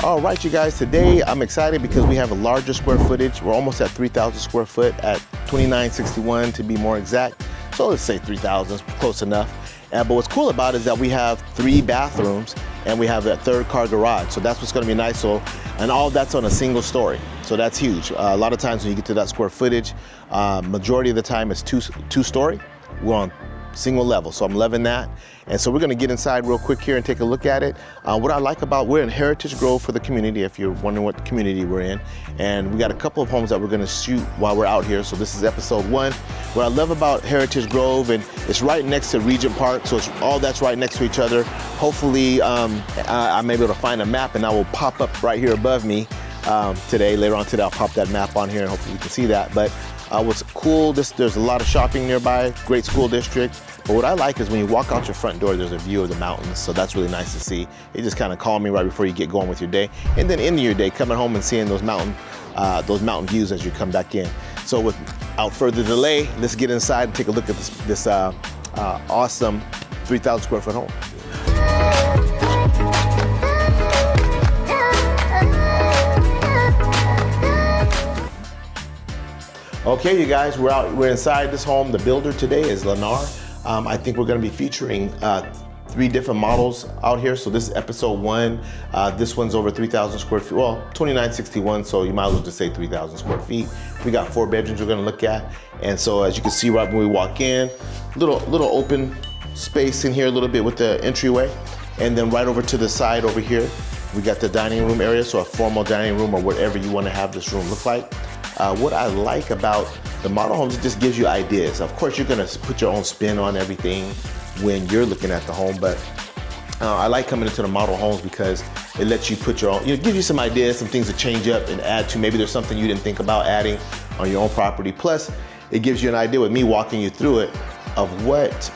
All right, you guys, today I'm excited because we have a larger square footage. We're almost at 3,000 square foot at 2961 to be more exact. So let's say 3,000, close enough. But what's cool about it is that we have 3 bathrooms and we have a 3rd car garage. So that's what's gonna be nice. So, and all that's on a single story. So that's huge. A lot of times when you get to that square footage, majority of the time it's two story. We're on single level, so I'm loving that. And so we're gonna get inside real quick here and take a look at it. What I like about, we're in Heritage Grove for the community, if you're wondering what community we're in. And we got a couple of homes that we're gonna shoot while we're out here. So this is episode 1. What I love about Heritage Grove, and it's right next to Regent Park, so it's all that's right next to each other. Hopefully I'm able to find a map and I will pop up right here above me today. Later on today I'll pop that map on here and hopefully you can see that. But what's cool, there's a lot of shopping nearby, great school district. But what I like is when you walk out your front door, there's a view of the mountains. So that's really nice to see. It just kind of calming right before you get going with your day. And then into your day, coming home and seeing those mountain views as you come back in. So without further delay, let's get inside and take a look at this awesome 3,000 square foot home. Okay, you guys, we're inside this home. The builder today is Lennar. I think we're gonna be featuring 3 different models out here. So this is episode 1. This one's over 3,000 square feet. Well, 2961, so you might as well just say 3,000 square feet. We got 4 bedrooms we're gonna look at. And so as you can see right when we walk in, little open space in here a little bit with the entryway. And then right over to the side over here, we got the dining room area. So a formal dining room or whatever you wanna have this room look like. What I like about the model homes, it just gives you ideas. Of course, you're gonna put your own spin on everything when you're looking at the home, but I like coming into the model homes because it lets you put your own, it gives you some ideas, some things to change up and add to. Maybe there's something you didn't think about adding on your own property. Plus, it gives you an idea with me walking you through it of what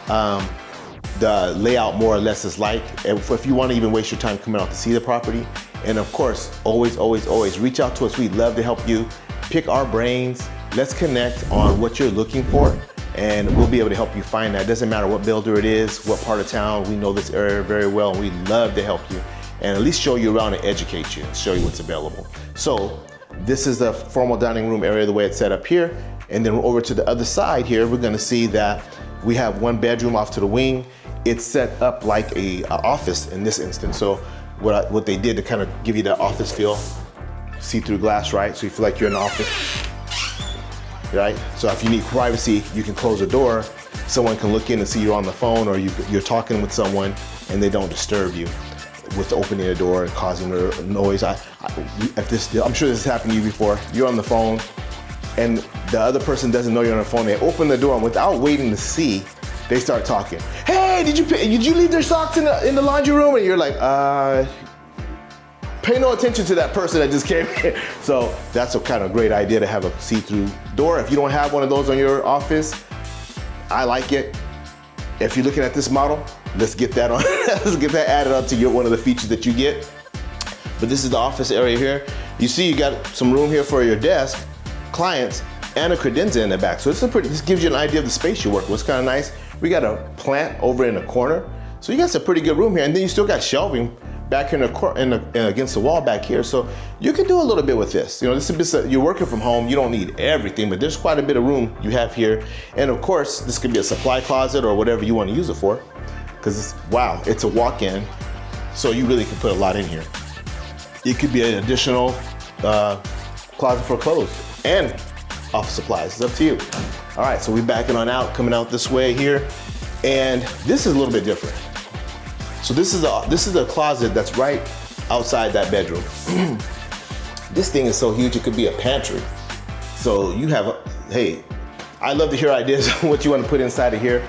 the layout more or less is like. And if you wanna even waste your time coming out to see the property. And of course, always reach out to us. We'd love to help you. Pick our brains, let's connect on what you're looking for, and we'll be able to help you find that. It doesn't matter what builder it is, what part of town, we know this area very well, and we'd love to help you, and at least show you around and educate you, and show you what's available. So, this is the formal dining room area, the way it's set up here, and then over to the other side here, we're gonna see that we have 1 bedroom off to the wing. It's set up like a office in this instance, so what they did to kind of give you that office feel, see-through glass, right? So you feel like you're in the office, right? So if you need privacy, you can close the door. Someone can look in and see you're on the phone, or you're talking with someone and they don't disturb you with opening the door and causing noise. I'm sure this has happened to you before. You're on the phone and the other person doesn't know you're on the phone. They open the door and without waiting to see, they start talking. Hey, did you leave their socks in the laundry room? And you're like, pay no attention to that person that just came in. So that's a kind of great idea to have a see-through door. If you don't have one of those on your office, I like it. If you're looking at this model, let's get that on. Let's get that added on to one of the features that you get. But this is the office area here. You see you got some room here for your desk, clients, and a credenza in the back. So this gives you an idea of the space you work with. It's kind of nice. We got a plant over in the corner. So you got some pretty good room here. And then you still got shelving back here against the wall back here. So you can do a little bit with this. You know, you're working from home, you don't need everything, but there's quite a bit of room you have here. And of course, this could be a supply closet or whatever you want to use it for, because it's a walk-in, so you really can put a lot in here. It could be an additional closet for clothes and office supplies, it's up to you. All right, so we're backing on out, coming out this way here, and this is a little bit different. So this is a closet that's right outside that bedroom. This thing is so huge, it could be a pantry. So you have, hey, I love to hear ideas on what you want to put inside of here.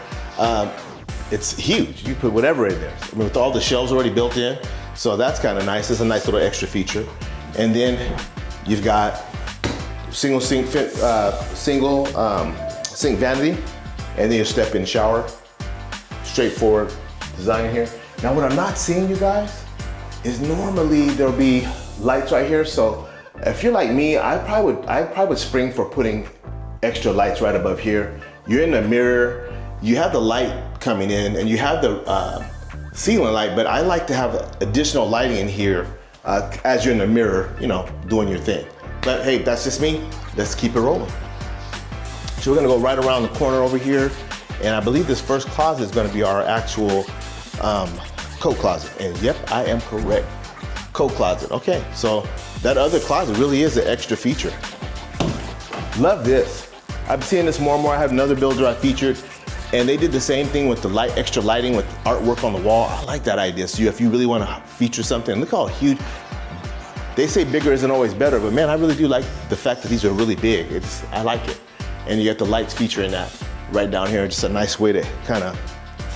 It's huge, you put whatever in there. I mean, with all the shelves already built in, so that's kind of nice. It's a nice little extra feature. And then you've got single sink vanity, and then your step-in shower. Straightforward design here. Now what I'm not seeing, you guys, is normally there'll be lights right here. So if you're like me, I probably would spring for putting extra lights right above here. You're in the mirror, you have the light coming in, and you have the ceiling light, but I like to have additional lighting in here as you're in the mirror, you know, doing your thing. But hey, that's just me. Let's keep it rolling. So we're gonna go right around the corner over here, and I believe this first closet is gonna be our actual coat closet. And yep, I am correct. Coat closet. Okay, so that other closet really is an extra feature. Love this. I'm seeing this more and more. I have another builder I featured, and they did the same thing with the extra lighting with artwork on the wall. I like that idea. So if you really want to feature something, look how huge. They say bigger isn't always better, but man, I really do like the fact that these are really big. I like it. And you get the lights featuring that right down here. Just a nice way to kind of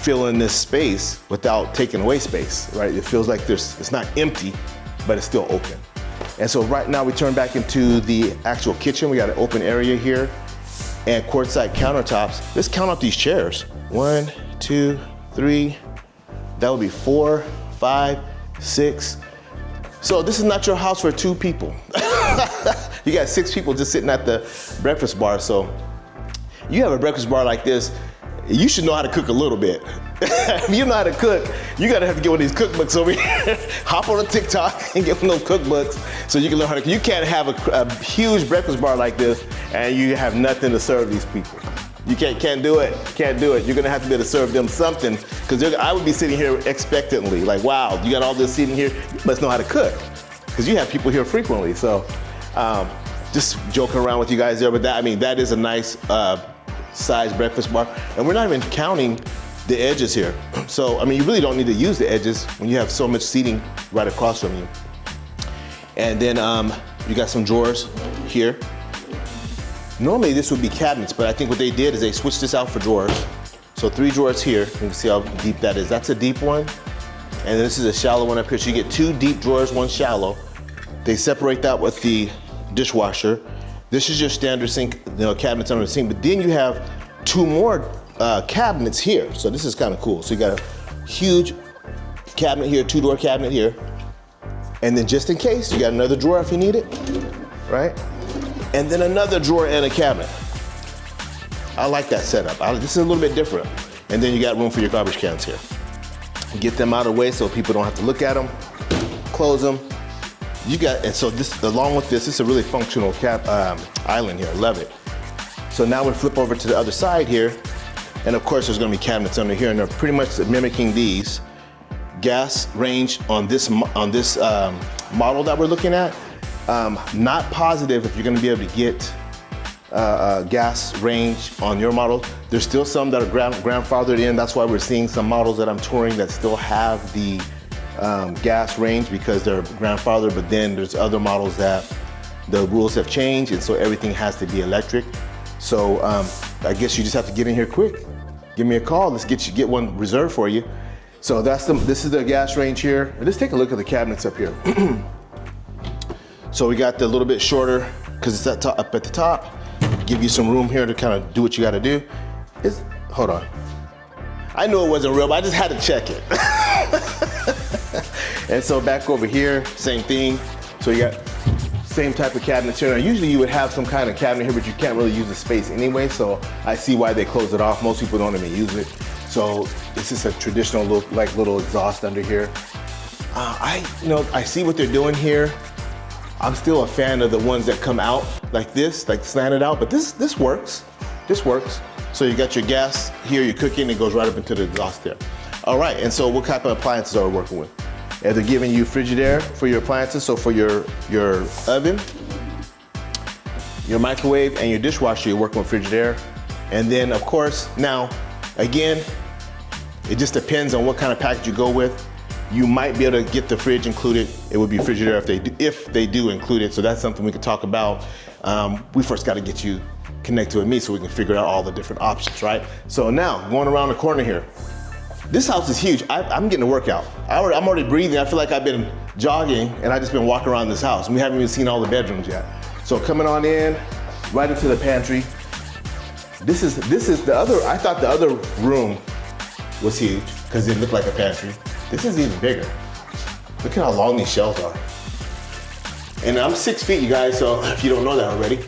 fill in this space without taking away space, right? It feels like it's not empty, but it's still open. And so right now we turn back into the actual kitchen. We got an open area here and quartzite countertops. Let's count up these chairs. 1, 2, 3, that would be 4, 5, 6. So this is not your house for 2 people. You got 6 people just sitting at the breakfast bar. So you have a breakfast bar like this, you should know how to cook a little bit. If you know how to cook, you gotta have to get one of these cookbooks over here. Hop on a TikTok and get one of those cookbooks so you can learn how to cook. You can't have a huge breakfast bar like this and you have nothing to serve these people. You can't do it, can't do it. You're gonna have to be able to serve them something, because I would be sitting here expectantly, like, wow, you got all this seating here, you must know how to cook, because you have people here frequently. So just joking around with you guys there, but that is a nice size breakfast bar. And we're not even counting the edges here. So, you really don't need to use the edges when you have so much seating right across from you. And then you got some drawers here. Normally this would be cabinets, but I think what they did is they switched this out for drawers. So 3 drawers here. You can see how deep that is. That's a deep one. And this is a shallow one up here. So you get 2 deep drawers, 1 shallow. They separate that with the dishwasher. This is your standard sink, cabinets under the sink, but then you have 2 more cabinets here. So this is kind of cool. So you got a huge cabinet here, 2-door cabinet here. And then just in case, you got another drawer if you need it, right? And then another drawer and a cabinet. I like that setup. This is a little bit different. And then you got room for your garbage cans here. Get them out of the way so people don't have to look at them. Close them. And so this, along with this is a really functional island here. Love it. So now we flip over to the other side here. And of course there's gonna be cabinets under here, and they're pretty much mimicking these. Gas range on this model that we're looking at. Not positive if you're gonna be able to get gas range on your model. There's still some that are grandfathered in. That's why we're seeing some models that I'm touring that still have the gas range because they're grandfathered, but then there's other models that the rules have changed, and so everything has to be electric. So I guess you just have to get in here quick. Give me a call, let's get one reserved for you. So this is the gas range here. And let's take a look at the cabinets up here. So we got the little bit shorter, because it's up at the top. Give you some room here to kind of do what you gotta do. Hold on. I knew it wasn't real, but I just had to check it. And so back over here, same thing. So you got same type of cabinets here. Now usually you would have some kind of cabinet here, but you can't really use the space anyway, so I see why they close it off. Most people don't even use it. So this is a traditional little exhaust under here. I see what they're doing here. I'm still a fan of the ones that come out like this, like slanted out, but this works. This works. So you got your gas here, you're cooking, it goes right up into the exhaust there. All right, and so what type of appliances are we working with? And they're giving you Frigidaire for your appliances, so for your oven, your microwave, and your dishwasher, you're working with Frigidaire. And then of course, now, again, it just depends on what kind of package you go with. You might be able to get the fridge included. It would be Frigidaire if they do include it. So that's something we could talk about. We first got to get you connected with me so we can figure out all the different options, right? So now, going around the corner here. This house is huge. I'm getting a workout. I'm already breathing. I feel like I've been jogging and I've just been walking around this house. We haven't even seen all the bedrooms yet. So coming on in, right into the pantry. This is the other, I thought the other room was huge because it looked like a pantry. This is even bigger. Look at how long these shelves are. And I'm 6 feet, you guys, so if you don't know that already,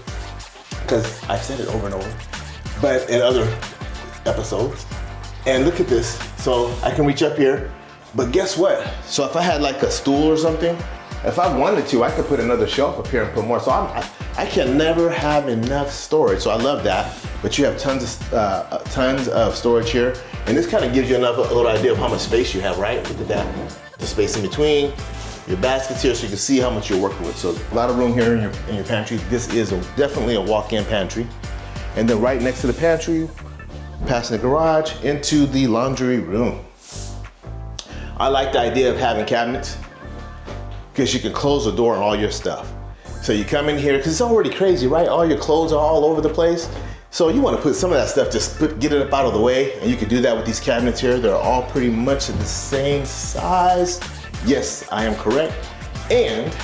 because I've said it over and over, but in other episodes. And look at this. So I can reach up here, but guess what? So if I had like a stool or something, if I wanted to, I could put another shelf up here and put more. So I can never have enough storage. So I love that. But you have tons of storage here. And this kind of gives you a little idea of how much space you have, right? Look at that, the space in between. Your baskets here, so you can see how much you're working with. So a lot of room here in your pantry. This is definitely a walk-in pantry. And then right next to the pantry, passing the garage into the laundry room. I like the idea of having cabinets because you can close the door on all your stuff. So you come in here, because it's already crazy, right? All your clothes are all over the place. So you want to put some of that stuff, get it up out of the way, and you can do that with these cabinets here. They're all pretty much the same size. Yes, I am correct. And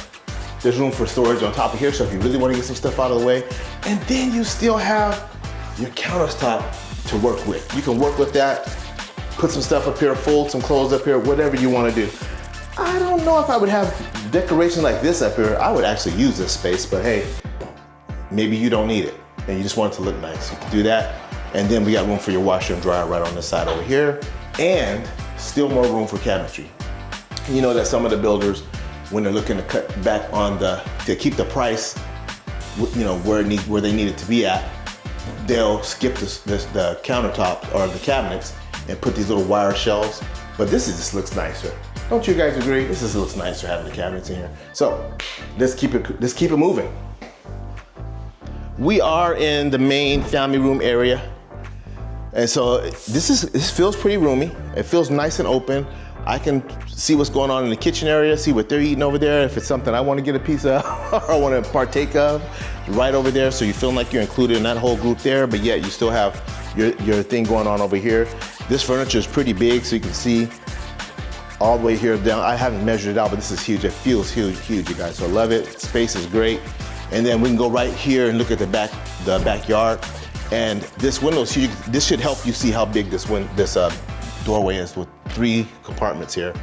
there's room for storage on top of here, so if you really want to get some stuff out of the way. And then you still have your countertop to work with. You can work with that, put some stuff up here, fold some clothes up here, whatever you want to do. I don't know if I would have decoration like this up here. I would actually use this space, but hey, maybe you don't need it and you just want it to look nice. You can do that. And then we got room for your washer and dryer right on this side over here, and still more room for cabinetry. You know that some of the builders, when they're looking to cut back on to keep the price, you know, where they need it to be at, they'll skip the countertop or the cabinets and put these little wire shelves. But this just looks nicer. Don't you guys agree? This just looks nicer having the cabinets in here. So let's keep it moving. We are in the main family room area. And so this feels pretty roomy. It feels nice and open. I can see what's going on in the kitchen area, see what they're eating over there. If it's something I want to get a piece of or I want to partake of, right over there. So you feel like you're included in that whole group there, but yet you still have your thing going on over here. This furniture is pretty big, so you can see all the way here down. I haven't measured it out, but this is huge. It feels huge, you guys. So I love it. Space is great. And then we can go right here and look at the backyard. And this window is huge. This should help you see how big this doorway is with 3 compartments here.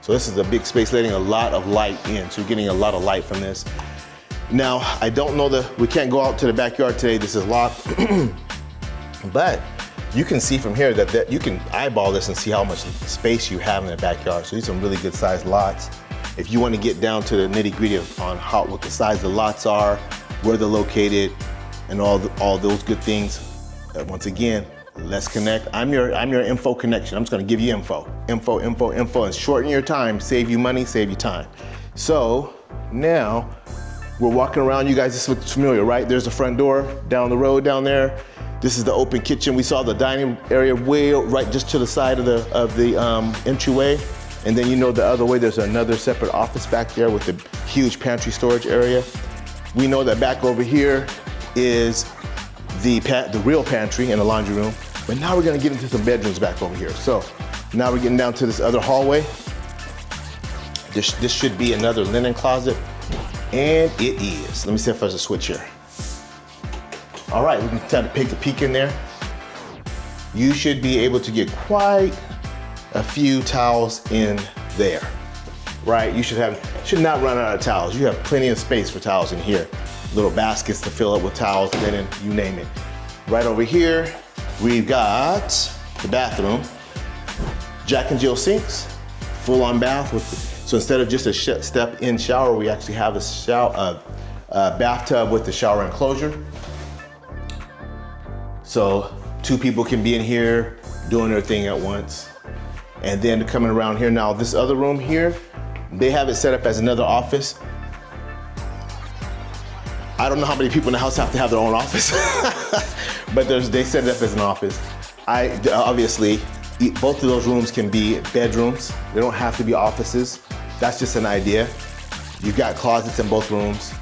So this is a big space, letting a lot of light in. So you're getting a lot of light from this. Now, I don't know we can't go out to the backyard today. This is locked. But you can see from here that you can eyeball this and see how much space you have in the backyard. So these are some really good sized lots. If you want to get down to the nitty gritty on what the size of the lots are, where they're located, and all those good things, once again, let's connect. I'm your info connection. I'm just gonna give you info, and shorten your time, save you money, save you time. So now we're walking around. You guys, this looks familiar, right? There's the front door down the road down there. This is the open kitchen. We saw the dining area way right just to the side of the entryway. And then you know the other way, there's another separate office back there with the huge pantry storage area. We know that back over here is the real pantry and the laundry room. But now we're gonna get into some bedrooms back over here. So now we're getting down to this other hallway. This should be another linen closet, and it is. Let me see if there's a switch here. All right, we can try to take a peek in there. You should be able to get quite a few towels in there, right? You should not run out of towels. You have plenty of space for towels in here. Little baskets to fill up with towels, linen, you name it. Right over here, we've got the bathroom. Jack and Jill sinks, full on bath so instead of just a step-in shower, we actually have a bathtub with the shower enclosure. So 2 people can be in here doing their thing at once. And then coming around here now, this other room here, they have it set up as another office. I don't know how many people in the house have to have their own office, but they set it up as an office. Obviously, both of those rooms can be bedrooms. They don't have to be offices. That's just an idea. You've got closets in both rooms,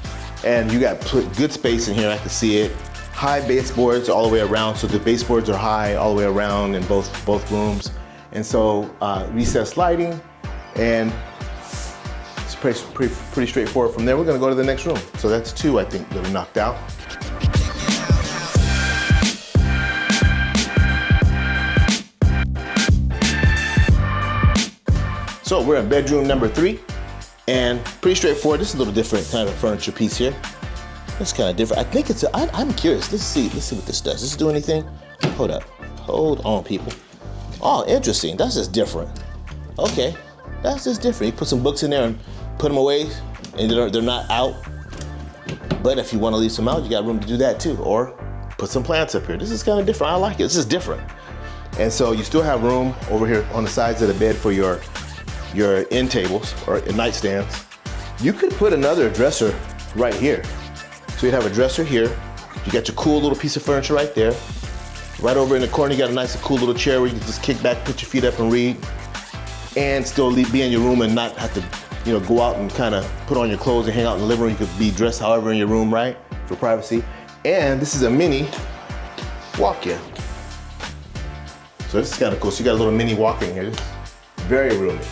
and you got good space in here. I can see it. High baseboards all the way around, so the baseboards are high all the way around in both rooms. And so recessed lighting, and it's pretty straightforward from there. We're gonna go to the next room. So that's 2, I think, that we knocked out. So we're in bedroom number 3, and pretty straightforward. This is a little different kind of furniture piece here. It's kind of different. I think I'm curious. Let's see what this does. Does this do anything? Hold on, people. Oh, interesting. That's just different. Okay, that's just different. You put some books in there and put them away. and they're not out. But if you want to leave some out, you got room to do that too. Or put some plants up here. This is kind of different. I like it. This is different. And so you still have room over here on the sides of the bed for your end tables or nightstands. You could put another dresser right here. So you'd have a dresser here. You got your cool little piece of furniture right there. Right over in the corner, you got a nice cool little chair where you can just kick back, put your feet up and read, and still be in your room and not have to, go out and kind of put on your clothes and hang out in the living room. You could be dressed however in your room, right? For privacy. And this is a mini walk-in. So this is kind of cool. So you got a little mini walk-in here. This is very roomy.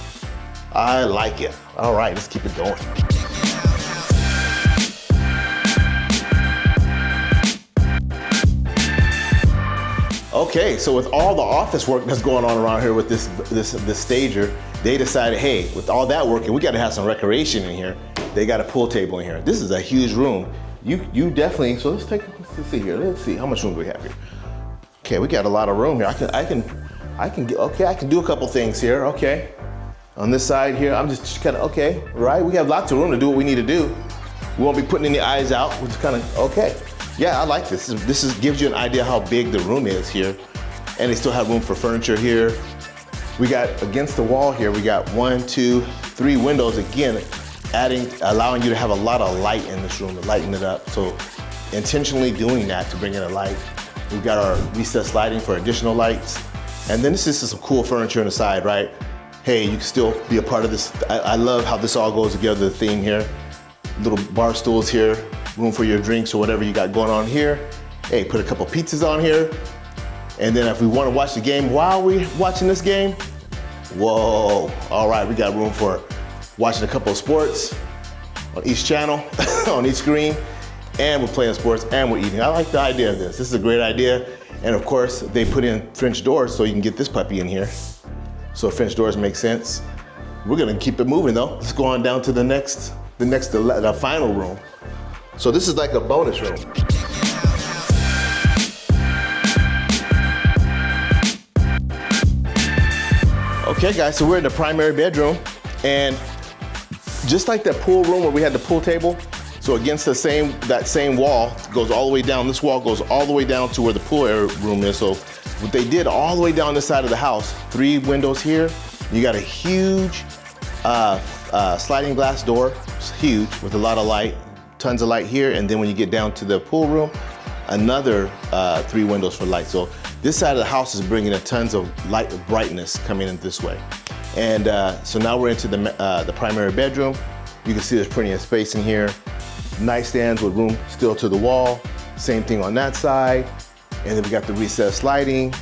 I like it. All right, let's keep it going. Okay, so with all the office work that's going on around here with this stager, they decided, hey, with all that working, we got to have some recreation in here. They got a pool table in here. This is a huge room. You definitely. So let's see here. Let's see how much room do we have here. Okay, we got a lot of room here. I can do a couple things here. Okay, on this side here, I'm just kind of okay, right? We have lots of room to do what we need to do. We won't be putting any eyes out. We're just kind of okay. Yeah, I like this. This gives you an idea how big the room is here. And they still have room for furniture here. We got against the wall here, we got 1, 2, 3 windows, again, allowing you to have a lot of light in this room to lighten it up. So intentionally doing that to bring in a light. We've got our recessed lighting for additional lights. And then this is some cool furniture on the side, right? Hey, you can still be a part of this. I love how this all goes together, the theme here. Little bar stools here. Room for your drinks or whatever you got going on here. Hey, put a couple pizzas on here. And then if we want to watch the game while we're watching this game, whoa, all right, we got room for watching a couple of sports on each channel, on each screen, and we're playing sports and we're eating. I like the idea of this. This is a great idea. And of course, they put in French doors so you can get this puppy in here. So French doors make sense. We're gonna keep it moving though. Let's go on down to the final room. So this is like a bonus room. Okay guys, so we're in the primary bedroom, and just like that pool room where we had the pool table, so against that same wall goes all the way down. This wall goes all the way down to where the pool room is. So what they did all the way down this side of the house, 3 windows here. You got a huge sliding glass door. It's huge with a lot of light. Tons of light here, and then when you get down to the pool room, another 3 windows for light. So this side of the house is bringing in tons of light brightness coming in this way. And so now we're into the primary bedroom. You can see there's plenty of space in here. Nightstands with room still to the wall. Same thing on that side. And then we got the recessed lighting.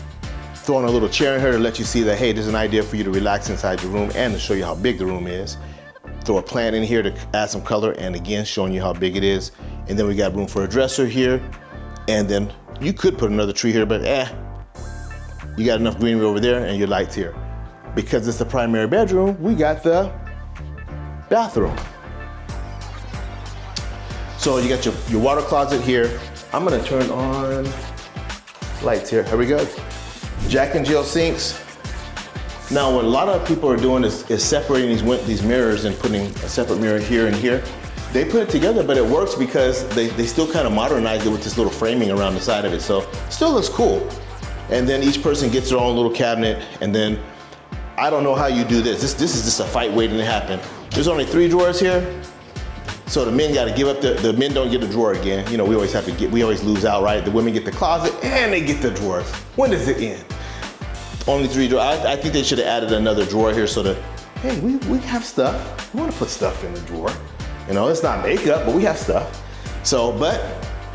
Throwing a little chair in here to let you see that, hey, there's an idea for you to relax inside your room and to show you how big the room is. Throw a plant in here to add some color, and again, showing you how big it is. And then we got room for a dresser here. And then you could put another tree here, but you got enough greenery over there and your lights here. Because it's the primary bedroom, we got the bathroom. So you got your water closet here. I'm gonna turn on lights here. Here we go. Jack and Jill sinks. Now, what a lot of people are doing is separating these mirrors and putting a separate mirror here and here. They put it together, but it works because they still kind of modernized it with this little framing around the side of it. So still looks cool. And then each person gets their own little cabinet. And then I don't know how you do this. This is just a fight waiting to happen. There's only 3 drawers here. So the men got to give up the men don't get a drawer again. You know, we always lose out, right? The women get the closet and they get the drawers. When does it end? Only 3 drawers. I think they should have added another drawer here so that, hey, we have stuff. We want to put stuff in the drawer. You know, it's not makeup, but we have stuff. So, but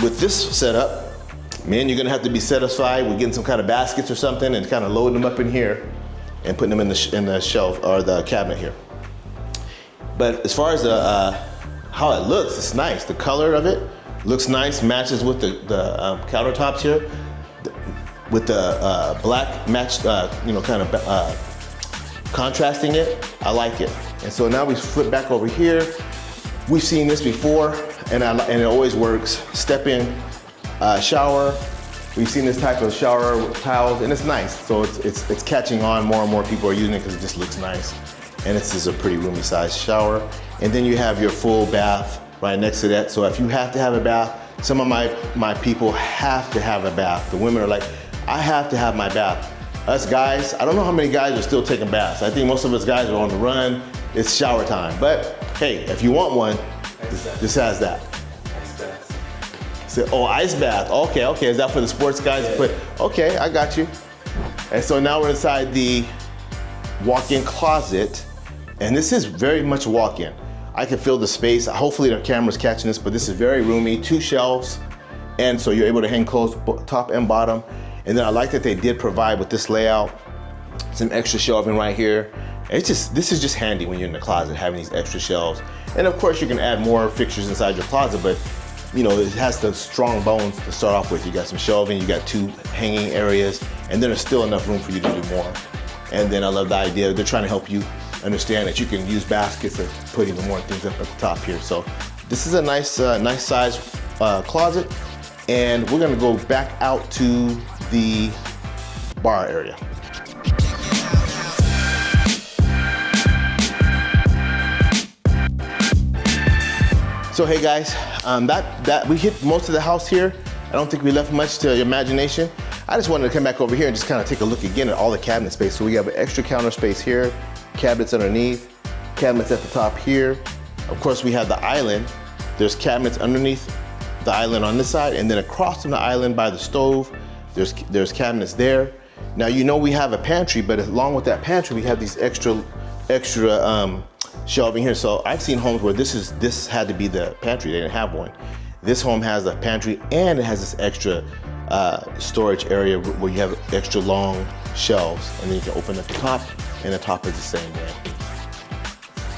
with this setup, man, you're gonna have to be satisfied with getting some kind of baskets or something and kind of loading them up in here and putting them in the shelf or the cabinet here. But as far as how it looks, it's nice. The color of it looks nice, matches with the countertops here. With the black matched, kind of contrasting it, I like it. And so now we flip back over here. We've seen this before, and it always works. Step in, shower. We've seen this type of shower with towels, and it's nice. So it's catching on. More and more people are using it because it just looks nice. and this is a pretty roomy sized shower. And then you have your full bath right next to that. So if you have to have a bath, some of my people have to have a bath. The women are like, I have to have my bath. Us guys, I don't know how many guys are still taking baths. I think most of us guys are on the run. It's shower time. But hey, if you want one, this has that. Ice bath. So, oh, ice bath. Okay, okay. Is that for the sports guys? Yeah. Okay, I got you. And so now we're inside the walk-in closet. And this is very much walk-in. I can feel the space. Hopefully the camera's catching this, but this is very roomy, 2 shelves. And so you're able to hang clothes top and bottom. And then I like that they did provide with this layout, some extra shelving right here. This is just handy when you're in the closet, having these extra shelves. And of course you can add more fixtures inside your closet, but you know, it has the strong bones to start off with. You got some shelving, you got 2 hanging areas, and then there's still enough room for you to do more. And then I love the idea, they're trying to help you understand that you can use baskets to put even more things up at the top here. So this is a nice, nice size closet. And we're gonna go back out to the bar area. So hey guys, we hit most of the house here. I don't think we left much to imagination. I just wanted to come back over here and just kind of take a look again at all the cabinet space. So we have an extra counter space here, cabinets underneath, cabinets at the top here. Of course, we have the island. There's cabinets underneath the island on this side, and then across from the island by the stove, there's cabinets there. Now you know we have a pantry, but along with that pantry, we have these extra shelving here. So I've seen homes where this had to be the pantry. They didn't have one. This home has a pantry and it has this extra storage area where you have extra long shelves, and then you can open up the top, and the top is the same way.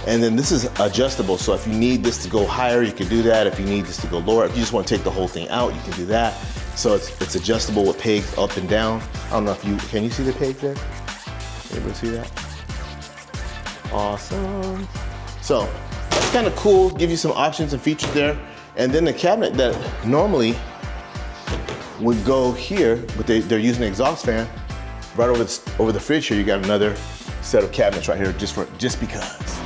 And then this is adjustable, so if you need this to go higher, you can do that. If you need this to go lower, if you just want to take the whole thing out, you can do that. So it's adjustable with pegs up and down. I don't know if can you see the pegs there? Able to see that? Awesome. So that's kind of cool, give you some options and features there. And then the cabinet that normally would go here, but they're using an exhaust fan, right over the fridge here, you got another set of cabinets right here just because.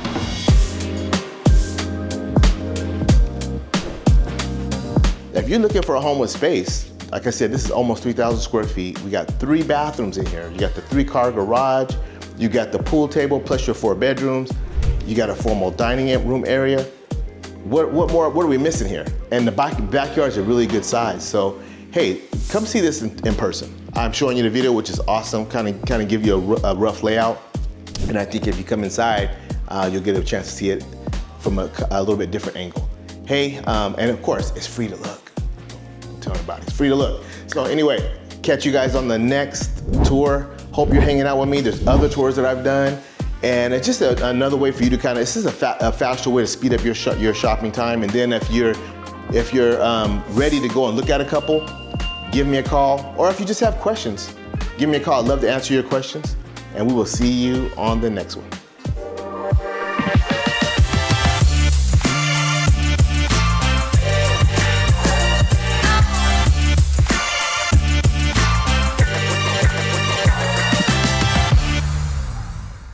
If you're looking for a home with space, like I said, this is almost 3,000 square feet. We got 3 bathrooms in here. You got the 3-car garage, you got the pool table plus your 4 bedrooms, you got a formal dining room area. What are we missing here? And the backyard is a really good size. So, hey, come see this in person. I'm showing you the video, which is awesome, kind of give you a rough layout. And I think if you come inside, you'll get a chance to see it from a little bit different angle. Hey, and of course, it's free to look. I'm telling you about it, it's free to look. So anyway, catch you guys on the next tour. Hope you're hanging out with me. There's other tours that I've done. And it's just another way for you to this is a faster way to speed up your shopping time. And then if you're ready to go and look at a couple, give me a call. Or if you just have questions, give me a call. I'd love to answer your questions. And we will see you on the next one.